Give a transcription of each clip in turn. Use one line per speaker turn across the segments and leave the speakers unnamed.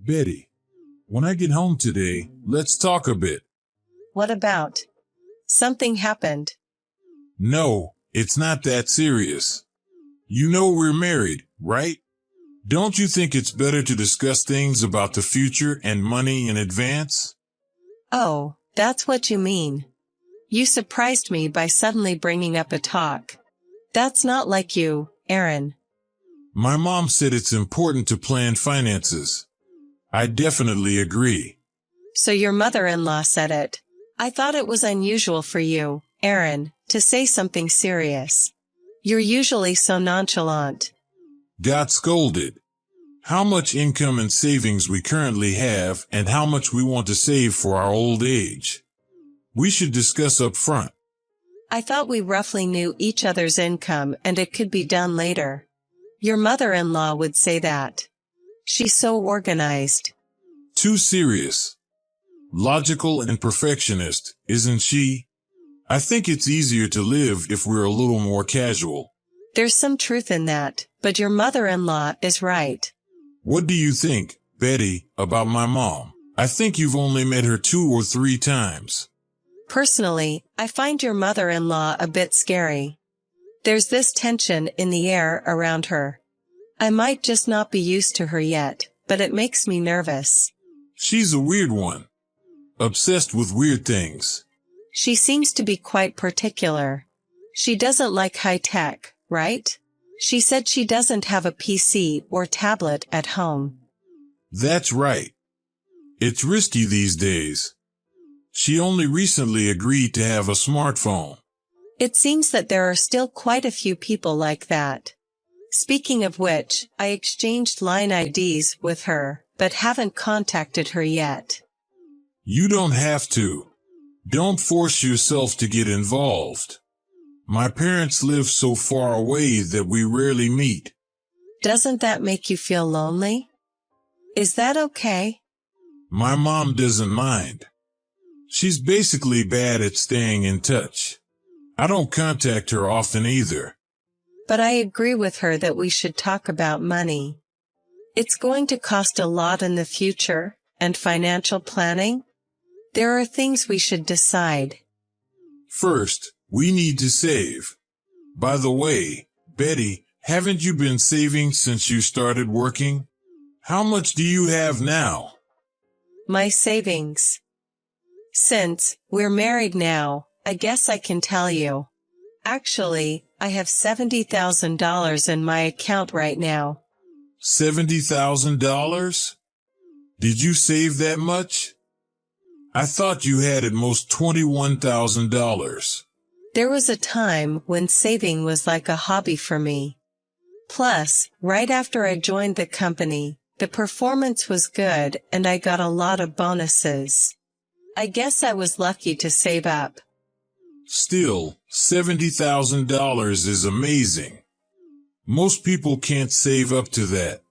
Betty, when I get home today, let's talk a bit.
What about? Something happened.
No, it's not that serious. You know we're married, right? Don't you think it's better to discuss things about the future and money in advance?
Oh, that's what you mean. You surprised me by suddenly bringing up a talk. That's not like you, Aaron.
My mom said it's important to plan finances. I definitely agree.
So your mother-in-law said it. I thought it was unusual for you, Aaron, to say something serious. You're usually so nonchalant.
Got scolded. How much income and savings we currently have and how much we want to save for our old age. We should discuss up front.
I thought we roughly knew each other's income and it could be done later. Your mother-in-law would say that. She's so organized.
Too serious. Logical and perfectionist, isn't she? I think it's easier to live if we're a little more casual.
There's some truth in that, but your mother-in-law is right.
What do you think, Betty, about my mom? I think you've only met her 2 or 3 times.
Personally, I find your mother-in-law a bit scary. There's this tension in the air around her. I might just not be used to her yet, but it makes me nervous.
She's a weird one. Obsessed with weird things.
She seems to be quite particular. She doesn't like high tech, right? She said she doesn't have a PC or tablet at home.
That's right. It's risky these days. She only recently agreed to have a smartphone.
It seems that there are still quite a few people like that. Speaking of which, I exchanged line IDs with her, but haven't contacted her yet.
You don't have to. Don't force yourself to get involved. My parents live so far away that we rarely meet.
Doesn't that make you feel lonely? Is that okay?
My mom doesn't mind. She's basically bad at staying in touch. I don't contact her often either.
But I agree with her that we should talk about money. It's going to cost a lot in the future, and financial planning. There are things we should decide.
First, we need to save. By the way, Betty, haven't you been saving since you started working? How much do you have now?
My savings. Since we're married now, I guess I can tell you. Actually, I have $70,000 in my account right now.
$70,000? Did you save that much? I thought you had at most $21,000.
There was a time when saving was like a hobby for me. Plus, right after I joined the company, the performance was good and I got a lot of bonuses. I guess I was lucky to save up.
Still, $70,000 is amazing. Most people can't save up to that.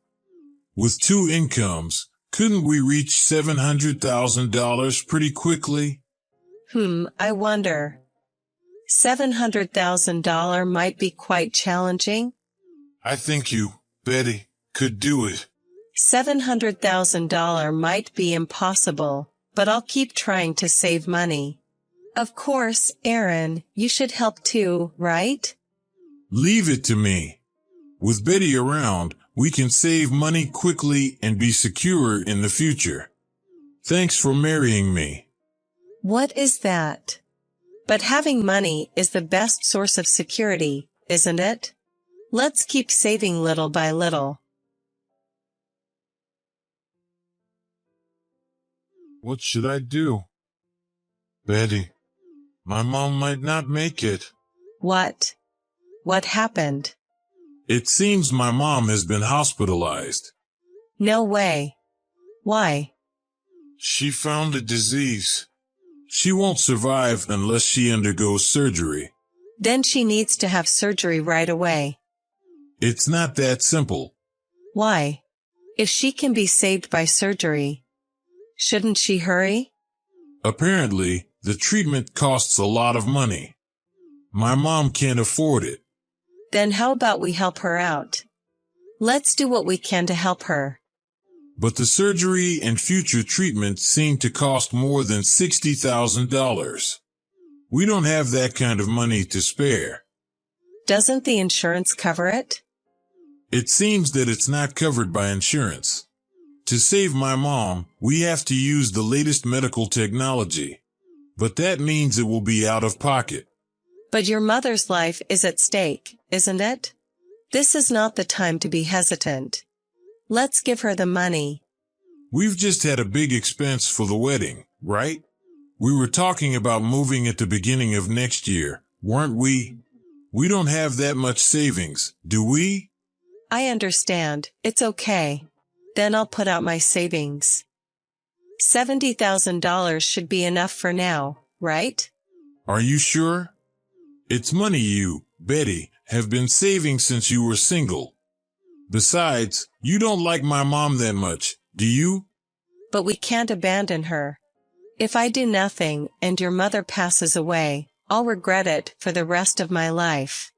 With 2 incomes, couldn't we reach $700,000 pretty quickly?
I wonder. $700,000 might be quite challenging.
I think you, Betty, could do it.
$700,000 might be impossible, but I'll keep trying to save money. Of course, Aaron, you should help too, right?
Leave it to me. With Betty around, we can save money quickly and be secure in the future. Thanks for marrying me.
What is that? But having money is the best source of security, isn't it? Let's keep saving little by little.
What should I do? Betty, my mom might not make it.
What? What happened?
It seems my mom has been hospitalized.
No way. Why?
She found a disease. She won't survive unless she undergoes surgery.
Then she needs to have surgery right away.
It's not that simple.
Why? If she can be saved by surgery, shouldn't she hurry?
Apparently, the treatment costs a lot of money. My mom can't afford it.
Then how about we help her out? Let's do what we can to help her.
But the surgery and future treatment seem to cost more than $60,000. We don't have that kind of money to spare.
Doesn't the insurance cover it?
It seems that it's not covered by insurance. To save my mom, we have to use the latest medical technology. But that means it will be out of pocket.
But your mother's life is at stake, isn't it? This is not the time to be hesitant. Let's give her the money.
We've just had a big expense for the wedding, right? We were talking about moving at the beginning of next year, weren't we? We don't have that much savings, do we?
I understand. It's okay. Then I'll put out my savings. $70,000 should be enough for now, right?
Are you sure? It's money you, Betty, have been saving since you were single. Besides, you don't like my mom that much, do you?
But we can't abandon her. If I do nothing and your mother passes away, I'll regret it for the rest of my life.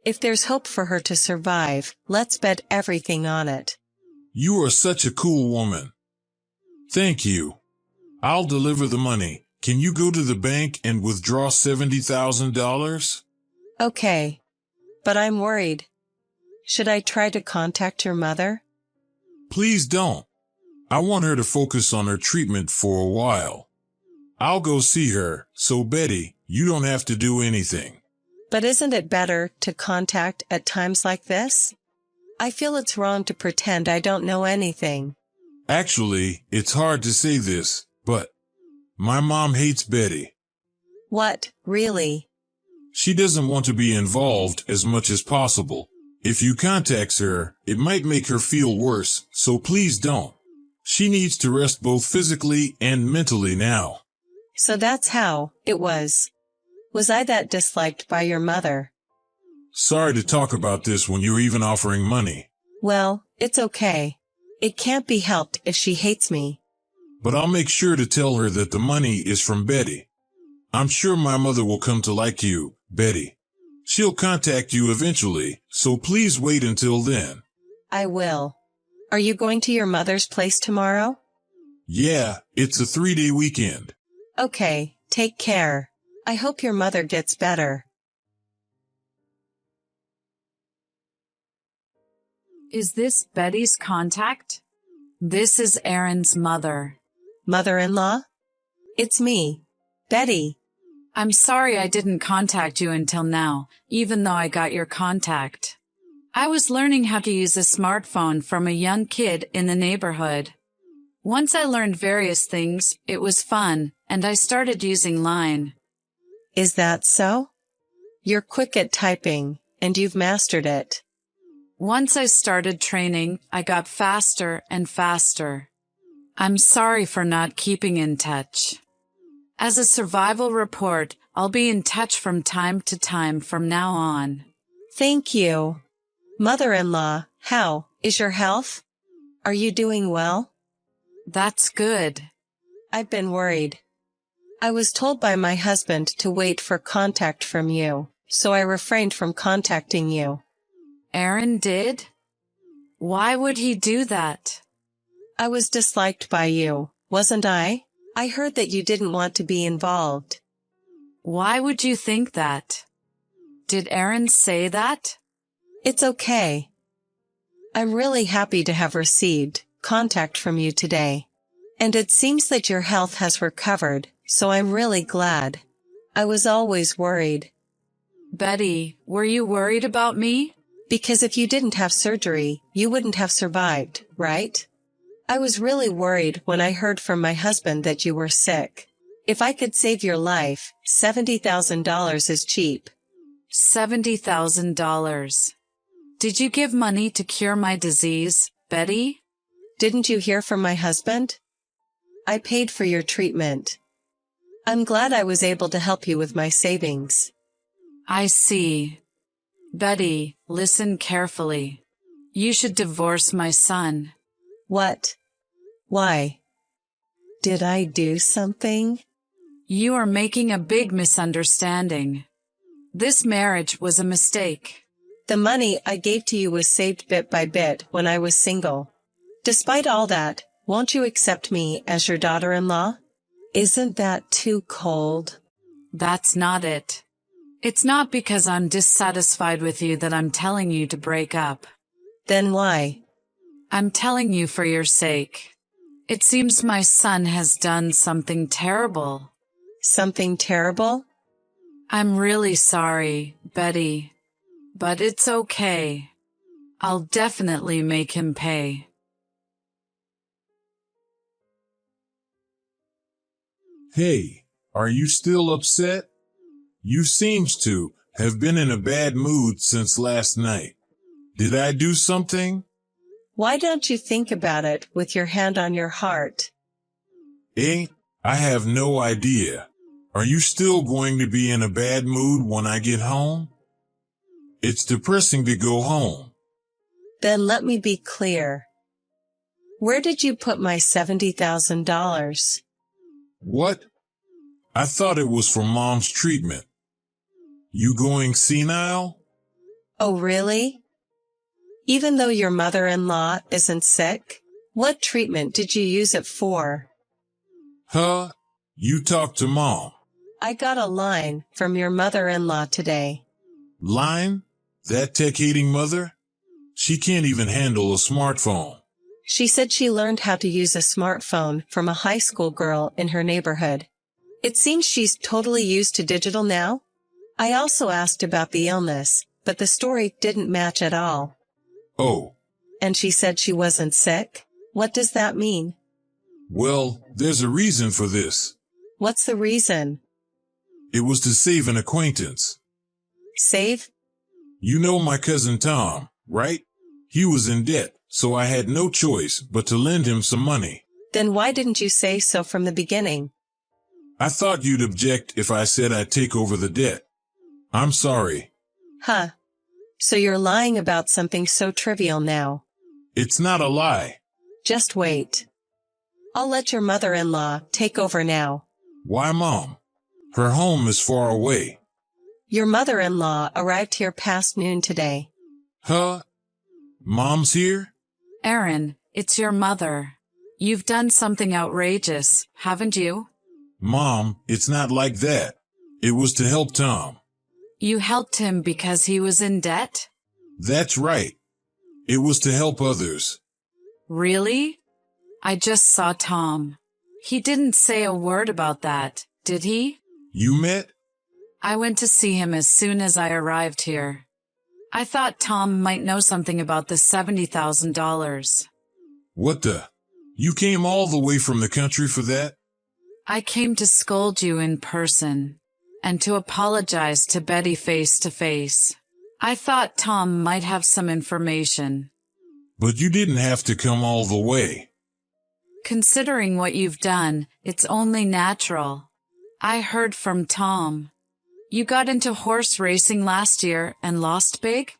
If there's hope for her to survive, let's bet everything on it.
You are such a cool woman. Thank you. I'll deliver the money. Can you go to the bank and withdraw $70,000?
Okay. But I'm worried. Should I try to contact your mother?
Please don't. I want her to focus on her treatment for a while. I'll go see her, so Betty, you don't have to do anything.
But isn't it better to contact at times like this? I feel it's wrong to pretend I don't know anything.
Actually, it's hard to say this, but my mom hates Betty.
What, really?
She doesn't want to be involved as much as possible. If you contact her, it might make her feel worse, so please don't. She needs to rest both physically and mentally now.
So that's how it was. Was I that disliked by your mother?
Sorry to talk about this when you're even offering money.
Well, it's okay. It can't be helped if she hates me.
But I'll make sure to tell her that the money is from Betty. I'm sure my mother will come to like you, Betty. She'll contact you eventually, so please wait until then.
I will. Are you going to your mother's place tomorrow?
Yeah, it's a 3-day weekend.
Okay, take care. I hope your mother gets better.
Is this Betty's contact? This is Aaron's mother.
Mother-in-law? It's me, Betty.
I'm sorry I didn't contact you until now, even though I got your contact. I was learning how to use a smartphone from a young kid in the neighborhood. Once I learned various things, it was fun, and I started using Line.
Is that so? You're quick at typing, and you've mastered it.
Once I started training, I got faster and faster. I'm sorry for not keeping in touch. As a survival report, I'll be in touch from time to time from now on.
Thank you. Mother-in-law, how is your health? Are you doing well?
That's good.
I've been worried. I was told by my husband to wait for contact from you, so I refrained from contacting you.
Aaron did? Why would he do that?
I was disliked by you, wasn't I? I heard that you didn't want to be involved.
Why would you think that? Did Aaron say that?
It's okay. I'm really happy to have received contact from you today. And it seems that your health has recovered, so I'm really glad. I was always worried.
Betty, were you worried about me?
Because if you didn't have surgery, you wouldn't have survived, right? I was really worried when I heard from my husband that you were sick. If I could save your life, $70,000 is cheap.
$70,000. Did you give money to cure my disease, Betty?
Didn't you hear from my husband? I paid for your treatment. I'm glad I was able to help you with my savings.
I see. Betty, listen carefully. You should divorce my son.
What? Why? Did I do something?
You are making a big misunderstanding. This marriage was a mistake.
The money I gave to you was saved bit by bit when I was single. Despite all that, won't you accept me as your daughter-in-law? Isn't that too cold?
That's not it. It's not because I'm dissatisfied with you that I'm telling you to break up.
Then why?
I'm telling you for your sake. It seems my son has done something terrible.
Something terrible?
I'm really sorry, Betty. But it's okay. I'll definitely make him pay.
Hey, are you still upset? You seems to have been in a bad mood since last night. Did I do something?
Why don't you think about it with your hand on your heart?
Eh? I have no idea. Are you still going to be in a bad mood when I get home? It's depressing to go home.
Then let me be clear. Where did you put my $70,000?
What? I thought it was for Mom's treatment. You going senile?
Oh, really? Even though your mother-in-law isn't sick? What treatment did you use it for?
Huh? You talk to Mom.
I got a line from your mother-in-law today.
Line? That tech-hating mother? She can't even handle a smartphone.
She said she learned how to use a smartphone from a high school girl in her neighborhood. It seems she's totally used to digital now. I also asked about the illness, but the story didn't match at all.
Oh.
And she said she wasn't sick? What does that mean?
Well, there's a reason for this.
What's the reason?
It was to save an acquaintance.
Save?
You know my cousin Tom, right? He was in debt, so I had no choice but to lend him some money.
Then why didn't you say so from the beginning?
I thought you'd object if I said I'd take over the debt. I'm sorry.
Huh. So you're lying about something so trivial now.
It's not a lie.
Just wait. I'll let your mother-in-law take over now.
Why, Mom? Her home is far away.
Your mother-in-law arrived here past noon today.
Huh? Mom's here?
Aaron, it's your mother. You've done something outrageous, haven't you?
Mom, it's not like that. It was to help Tom.
You helped him because he was in debt?
That's right. It was to help others.
Really? I just saw Tom. He didn't say a word about that, did he?
You met?
I went to see him as soon as I arrived here. I thought Tom might know something about the $70,000.
What the? You came all the way from the country for that?
I came to scold you in person, and to apologize to Betty face to face. I thought Tom might have some information.
But you didn't have to come all the way.
Considering what you've done, it's only natural. I heard from Tom. You got into horse racing last year and lost big?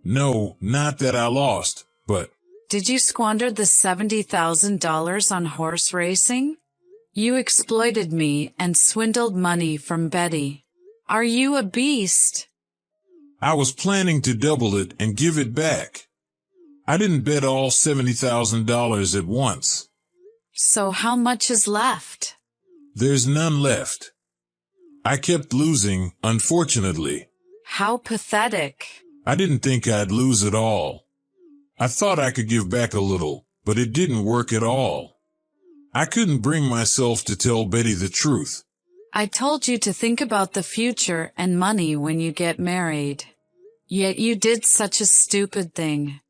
No, not that I lost, but...
Did you squander the $70,000 on horse racing? You exploited me and swindled money from Betty. Are you a beast?
I was planning to double it and give it back. I didn't bet all $70,000 at once.
So how much is left?
There's none left. I kept losing, unfortunately.
How pathetic.
I didn't think I'd lose it all. I thought I could give back a little, but it didn't work at all. I couldn't bring myself to tell Betty the truth.
I told you to think about the future and money when you get married. Yet you did such a stupid thing.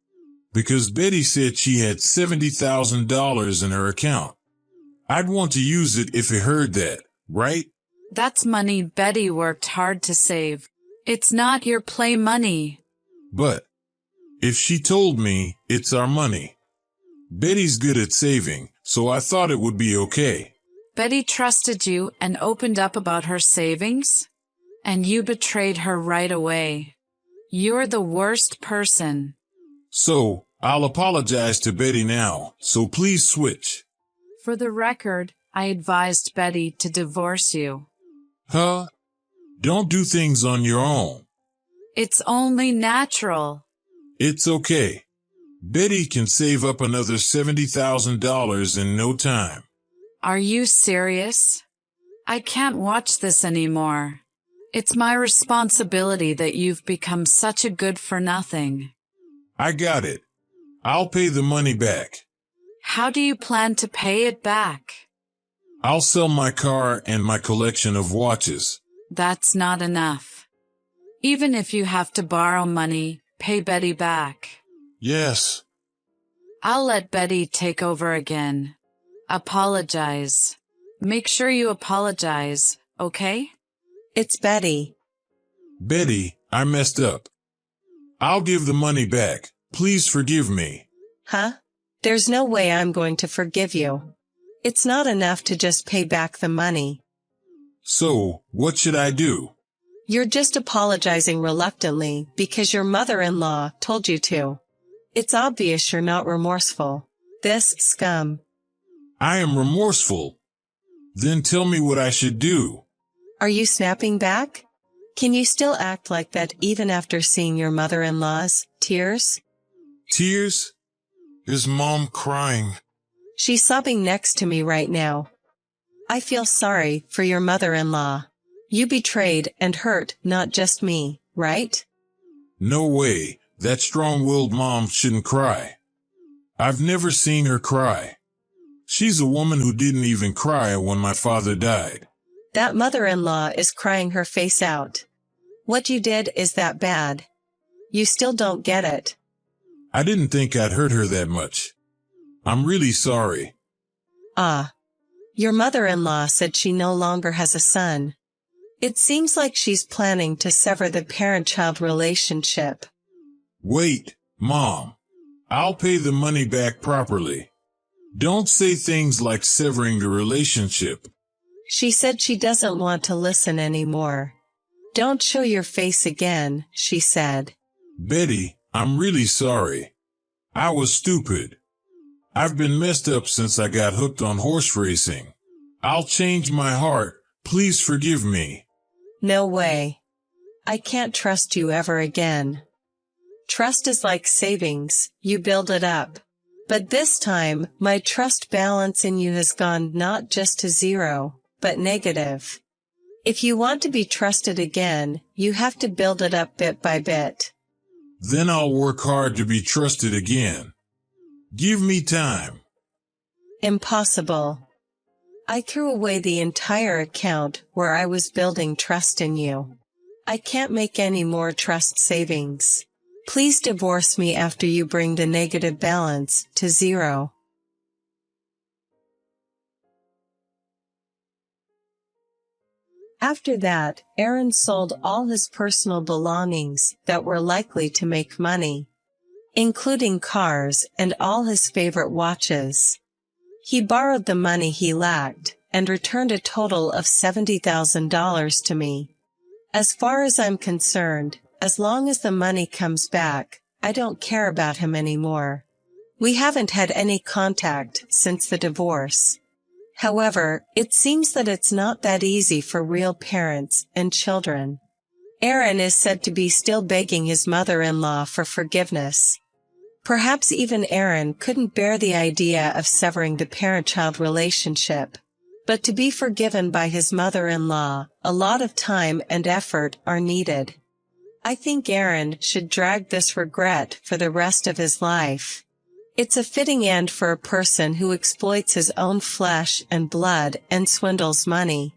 Because Betty said she had $70,000 in her account. I'd want to use it if it heard that, right?
That's money Betty worked hard to save. It's not your play money.
But if she told me it's our money. Betty's good at saving, so I thought it would be okay.
Betty trusted you and opened up about her savings? And you betrayed her right away. You're the worst person.
So, I'll apologize to Betty now, so please switch.
For the record, I advised Betty to divorce you.
Huh? Don't do things on your own.
It's only natural.
It's okay. Betty can save up another $70,000 in no time.
Are you serious? I can't watch this anymore. It's my responsibility that you've become such a good-for-nothing.
I got it. I'll pay the money back.
How do you plan to pay it back?
I'll sell my car and my collection of watches.
That's not enough. Even if you have to borrow money, pay Betty back.
Yes.
I'll let Betty take over again. Apologize. Make sure you apologize, okay?
It's Betty.
Betty, I messed up. I'll give the money back. Please forgive me.
Huh? There's no way I'm going to forgive you. It's not enough to just pay back the money.
So, what should I do?
You're just apologizing reluctantly because your mother-in-law told you to. It's obvious you're not remorseful. This scum.
I am remorseful. Then tell me what I should do.
Are you snapping back? Can you still act like that even after seeing your mother-in-law's tears?
Tears? Is Mom crying?
She's sobbing next to me right now. I feel sorry for your mother-in-law. You betrayed and hurt not just me, right?
No way. That strong-willed mom shouldn't cry. I've never seen her cry. She's a woman who didn't even cry when my father died.
That mother-in-law is crying her face out. What you did is that bad. You still don't get it.
I didn't think I'd hurt her that much. I'm really sorry.
Ah. Your mother-in-law said she no longer has a son. It seems like she's planning to sever the parent-child relationship.
Wait, Mom. I'll pay the money back properly. Don't say things like severing the relationship.
She said she doesn't want to listen anymore. Don't show your face again, she said.
Betty, I'm really sorry. I was stupid. I've been messed up since I got hooked on horse racing. I'll change my heart. Please forgive me.
No way. I can't trust you ever again. Trust is like savings, you build it up. But this time, my trust balance in you has gone not just to zero, but negative. If you want to be trusted again, you have to build it up bit by bit.
Then I'll work hard to be trusted again. Give me time.
Impossible. I threw away the entire account where I was building trust in you. I can't make any more trust savings. Please divorce me after you bring the negative balance to zero. After that, Aaron sold all his personal belongings that were likely to make money, including cars and all his favorite watches. He borrowed the money he lacked and returned a total of $70,000 to me. As far as I'm concerned, as long as the money comes back, I don't care about him anymore. We haven't had any contact since the divorce. However, it seems that it's not that easy for real parents and children. Aaron is said to be still begging his mother-in-law for forgiveness. Perhaps even Aaron couldn't bear the idea of severing the parent-child relationship. But to be forgiven by his mother-in-law, a lot of time and effort are needed. I think Aaron should drag this regret for the rest of his life. It's a fitting end for a person who exploits his own flesh and blood and swindles money.